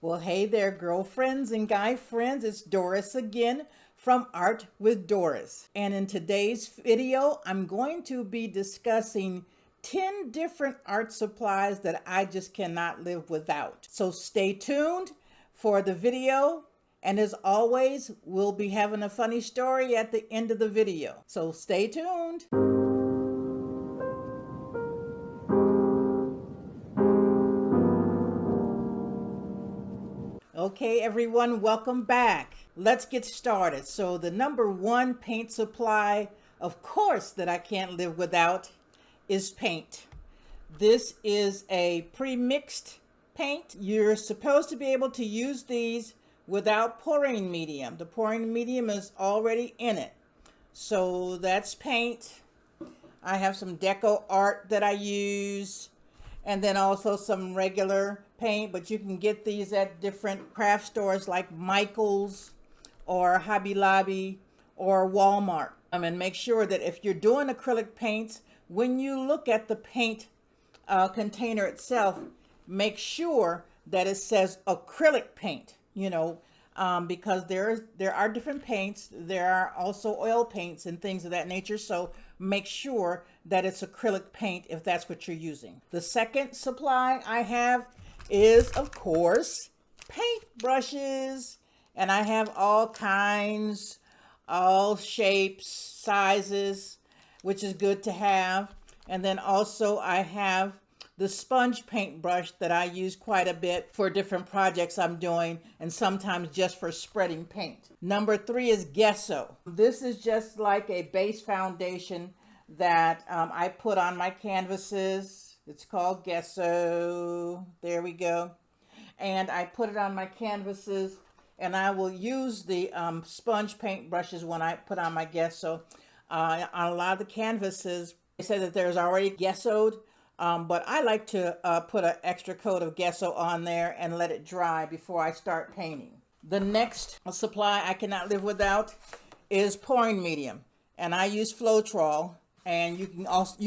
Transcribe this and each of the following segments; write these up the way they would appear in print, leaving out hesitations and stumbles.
Well, hey there, girlfriends and guy friends. It's Doris again from Art with Doris. And in today's video, I'm going to be discussing 10 different art supplies that I just cannot live without. So stay tuned for the video. And as always, we'll be having a funny story at the end of the video. So stay tuned. Okay, everyone, welcome back. Let's get started. So the number one paint supply, of course, that I can't live without is paint. This is a pre-mixed paint. You're supposed to be able to use these without pouring medium. The pouring medium is already in it. So that's paint. I have some deco art that I use, and then also some regular paint, but you can get these at different craft stores like Michael's or Hobby Lobby or Walmart. And make sure that if you're doing acrylic paints, when you look at the paint container itself, make sure that it says acrylic paint, because there are different paints. There are also oil paints and things of that nature. So make sure that it's acrylic paint if that's what you're using. The second supply I have is, of course, paint brushes. And I have all kinds, all shapes, sizes, which is good to have. And then also I have the sponge paintbrush that I use quite a bit for different projects I'm doing, and sometimes just for spreading paint. Number three is gesso. This is just like a base foundation that I put on my canvases. It's called gesso. There we go. And I put it on my canvases, and I will use the sponge paint brushes when I put on my gesso. On a lot of the canvases, they say that there's already gessoed, but I like to put an extra coat of gesso on there and let it dry before I start painting. The next supply I cannot live without is pouring medium, and I use Floetrol, and you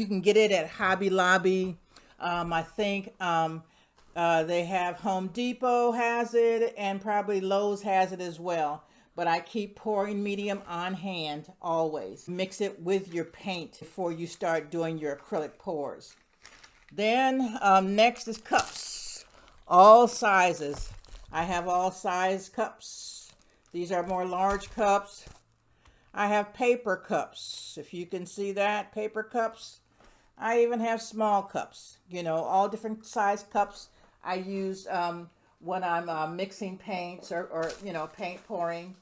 can get it at Hobby Lobby. I think they have Home Depot has it, and probably Lowe's has it as well. But I keep pouring medium on hand always. Mix it with your paint before you start doing your acrylic pours. Then next is cups, all sizes. I have all size cups. These are more large cups. I have paper cups, if you can see that, paper cups. I even have small cups, all different size cups I use when I'm mixing paints or paint pouring.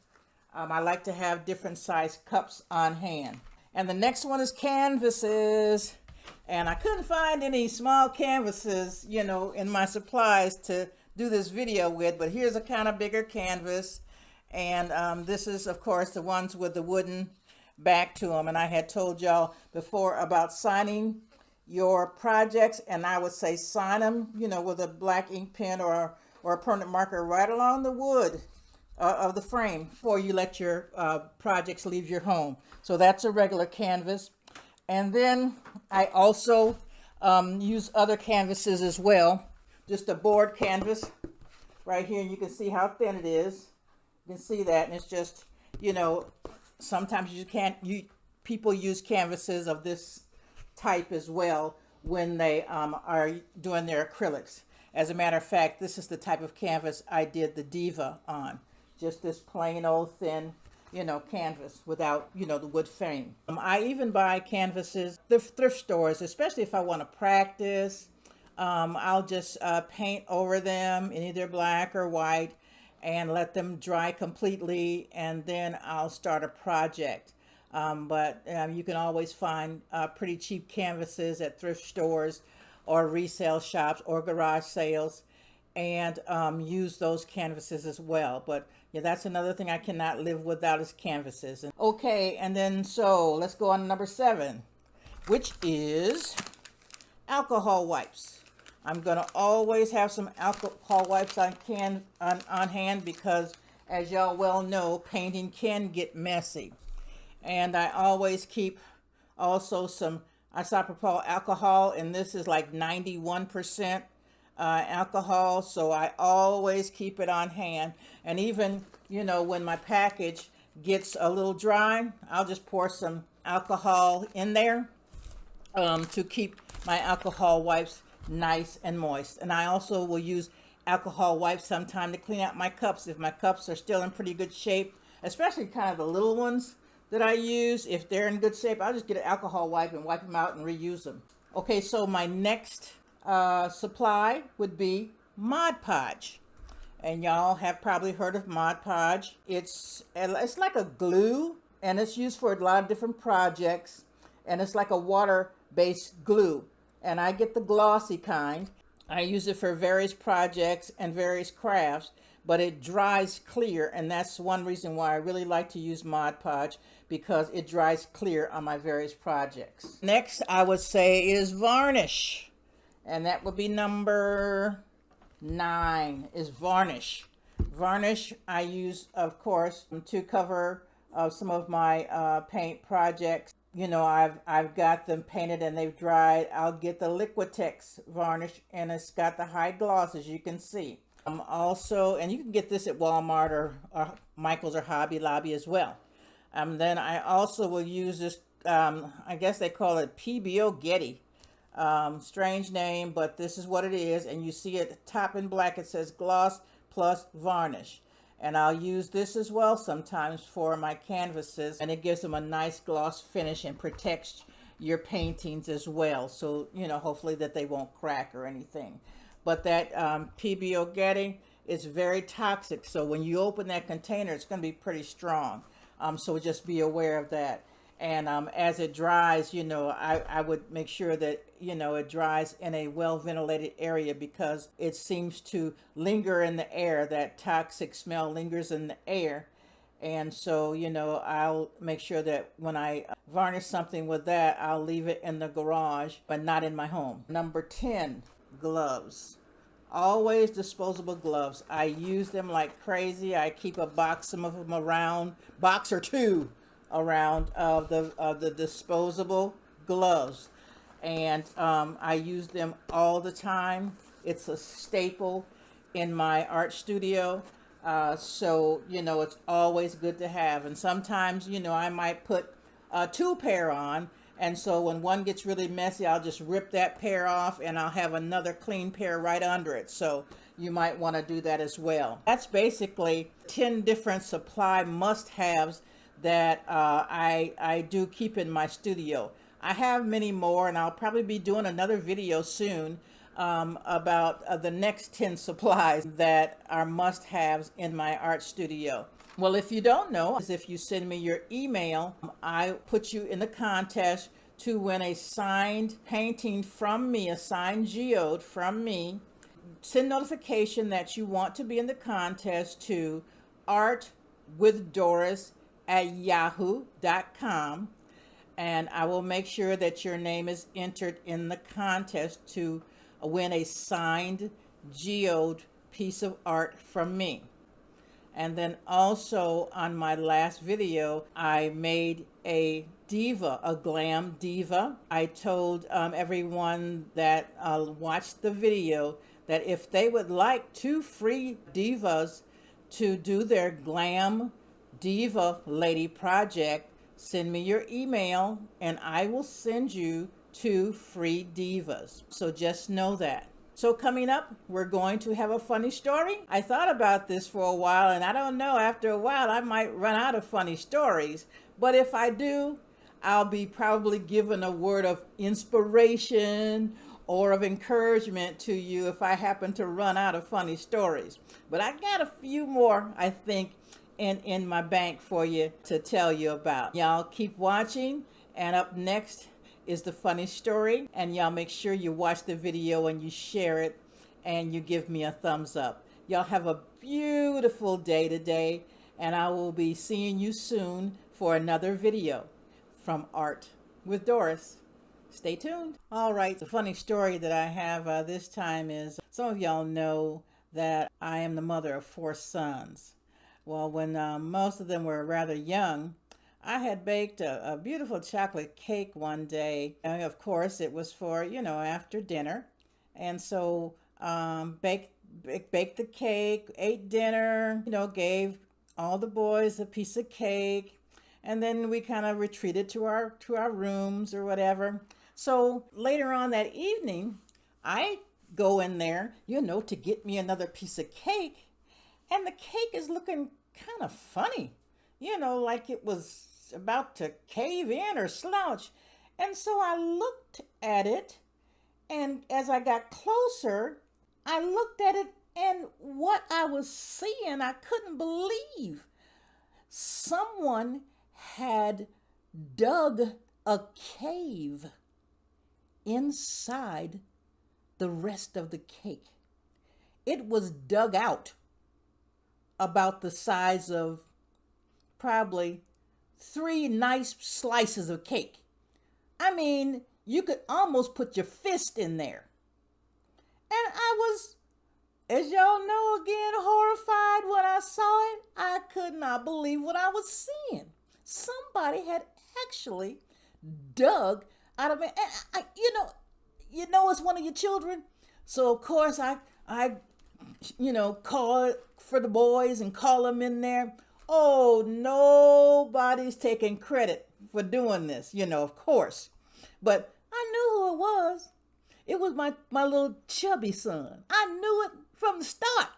I like to have different size cups on hand. And the next one is canvases. And I couldn't find any small canvases, in my supplies to do this video with, but here's a kind of bigger canvas. And this is, of course, the ones with the wooden back to them. And I had told y'all before about signing your projects, and I would say sign them, with a black ink pen or a permanent marker right along the wood of the frame before you let your projects leave your home. So that's a regular canvas. And then I also use other canvases as well. Just a board canvas right here. You can see how thin it is. You can see that, and it's just, sometimes people use canvases of this type as well when they are doing their acrylics. As a matter of fact, this is the type of canvas I did the Diva on. Just this plain old thin, canvas without, the wood frame. I even buy canvases, the thrift stores, especially if I want to practice. I'll just paint over them in either black or white and let them dry completely, and then I'll start a project. But you can always find pretty cheap canvases at thrift stores or resale shops or garage sales, and use those canvases as well. But yeah, that's another thing I cannot live without is canvases. Okay, and then so let's go on to number 7, which is alcohol wipes. I'm gonna always have some alcohol wipes on hand because, as y'all well know, painting can get messy. And I always keep also some isopropyl alcohol, and this is like 91%. alcohol, so I always keep it on hand. And even, you know, when my package gets a little dry, I'll just pour some alcohol in there to keep my alcohol wipes nice and moist. And I also will use alcohol wipes sometime to clean out my cups if my cups are still in pretty good shape, especially kind of the little ones that I use. If they're in good shape, I'll just get an alcohol wipe and wipe them out and reuse them. Okay, so my next supply would be Mod Podge. And y'all have probably heard of Mod Podge. It's like a glue, and it's used for a lot of different projects. And it's like a water-based glue. And I get the glossy kind. I use it for various projects and various crafts, but it dries clear, and that's one reason why I really like to use Mod Podge, because it dries clear on my various projects. Next, I would say is varnish, and that would be number 9 is varnish. Varnish I use, of course, to cover some of my paint projects. You know, I've got them painted and they've dried. I'll get the Liquitex varnish, and it's got the high gloss, as you can see. Also, and you can get this at Walmart or Michael's or Hobby Lobby as well. Then I also will use this, I guess they call it PBO Getty. Strange name, but this is what it is. And you see at the top in black, it says gloss plus varnish. And I'll use this as well sometimes for my canvases. And it gives them a nice gloss finish and protects your paintings as well. So, you know, hopefully that they won't crack or anything. But that PBO Getty is very toxic. So when you open that container, it's going to be pretty strong. So just be aware of that. And as it dries, you know, I would make sure that, you know, it dries in a well-ventilated area, because it seems to linger in the air. That toxic smell lingers in the air. And so, you know, I'll make sure that when I varnish something with that, I'll leave it in the garage, but not in my home. Number 10, gloves. Always disposable gloves. I use them like crazy. I keep a box, some of them around, box or two around of the disposable gloves, and I use them all the time. It's a staple in my art studio, so you know, it's always good to have. And sometimes, you know, I might put 2 pair on, and so when one gets really messy, I'll just rip that pair off and I'll have another clean pair right under it. So you might want to do that as well. That's basically 10 different supply must-haves that I do keep in my studio. I have many more, and I'll probably be doing another video soon about the next 10 supplies that are must-haves in my art studio. Well, if you don't know, if you send me your email, I put you in the contest to win a signed painting from me, a signed geode from me. Send notification that you want to be in the contest to artwithdoris@yahoo.com, and I will make sure that your name is entered in the contest to win a signed geode piece of art from me. And then also on my last video, I made a diva, a glam diva. I told everyone that watched the video that if they would like 2 free divas to do their glam diva lady project, send me your email and I will send you 2 free divas. So just know that. So coming up, we're going to have a funny story. I thought about this for a while, and I don't know, after a while I might run out of funny stories. But if I do, I'll be probably given a word of inspiration or of encouragement to you if I happen to run out of funny stories. But I got a few more, I think, in my bank for you to tell you about. Y'all keep watching, and up next is the funny story. And y'all make sure you watch the video and you share it and you give me a thumbs up. Y'all have a beautiful day today, and I will be seeing you soon for another video from Art with Doris. Stay tuned. All right, the funny story that I have this time is, some of y'all know that I am the mother of 4 sons. Well, when most of them were rather young, I had baked a beautiful chocolate cake one day. And of course, it was for, you know, after dinner. And so baked the cake, ate dinner, gave all the boys a piece of cake, and then we kind of retreated to our rooms or whatever. So later on that evening, I go in there, to get me another piece of cake, and the cake is looking kind of funny, like it was about to cave in or slouch. And so I looked at it, and as I got closer, I looked at it, and what I was seeing, I couldn't believe. Someone had dug a cave inside the rest of the cake. It was dug out about the size of probably 3 nice slices of cake. I mean, you could almost put your fist in there. And I was, as y'all know, again, horrified when I saw it. I could not believe what I was seeing. Somebody had actually dug out of it. And it's one of your children. So of course I call for the boys and call them in there. Oh, nobody's taking credit for doing this, of course. But I knew who it was. It was my little chubby son. I knew it from the start,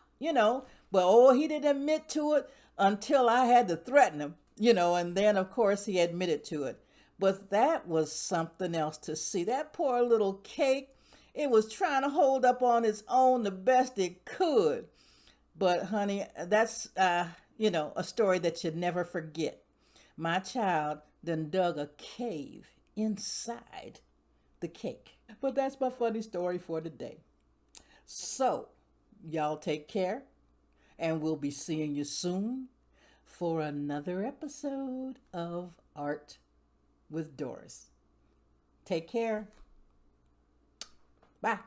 But he didn't admit to it until I had to threaten him, and then of course he admitted to it. But that was something else to see. That poor little cake, it was trying to hold up on its own the best it could. But honey, that's a story that you'd never forget. My child done dug a cave inside the cake. But that's my funny story for today. So, y'all take care, and we'll be seeing you soon for another episode of Art with Doris. Take care. Bye.